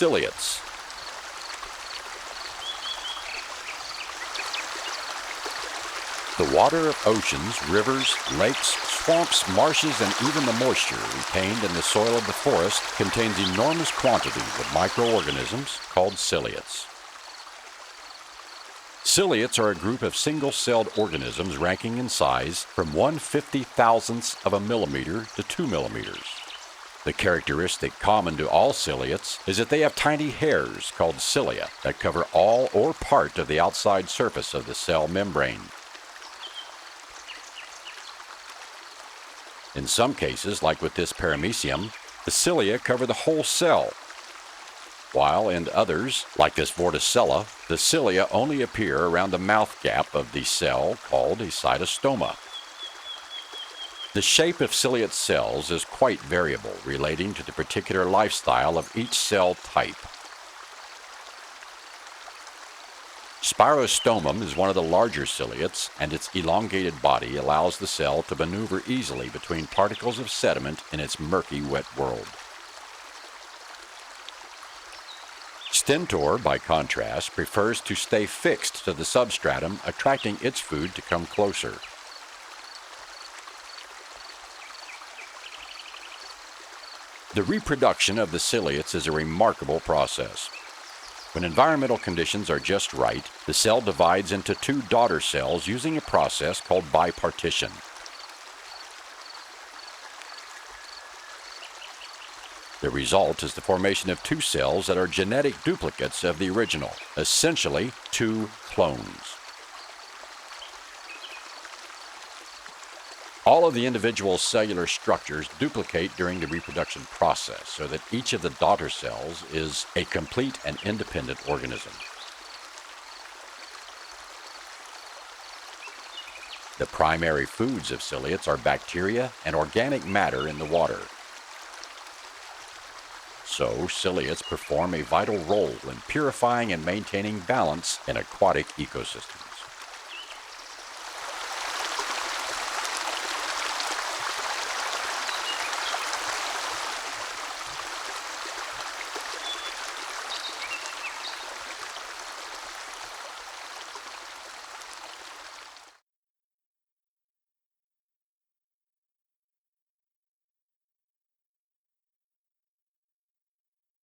Ciliates. The water of oceans, rivers, lakes, swamps, marshes, and even the moisture retained in the soil of the forest contains enormous quantities of microorganisms called ciliates. Ciliates are a group of single-celled organisms ranking in size from 1/50,000th of a millimeter to 2 millimeters. The characteristic common to all ciliates is that they have tiny hairs called cilia that cover all or part of the outside surface of the cell membrane. In some cases, like with this paramecium, the cilia cover the whole cell, while in others, like this vorticella, the cilia only appear around the mouth gap of the cell called a cytostoma. The shape of ciliate cells is quite variable, relating to the particular lifestyle of each cell type. Spirostomum is one of the larger ciliates, and its elongated body allows the cell to maneuver easily between particles of sediment in its murky, wet world. Stentor, by contrast, prefers to stay fixed to the substratum, attracting its food to come closer. The reproduction of the ciliates is a remarkable process. When environmental conditions are just right, the cell divides into two daughter cells using a process called bipartition. The result is the formation of two cells that are genetic duplicates of the original, essentially two clones. All of the individual cellular structures duplicate during the reproduction process so that each of the daughter cells is a complete and independent organism. The primary foods of ciliates are bacteria and organic matter in the water. So, ciliates perform a vital role in purifying and maintaining balance in aquatic ecosystems.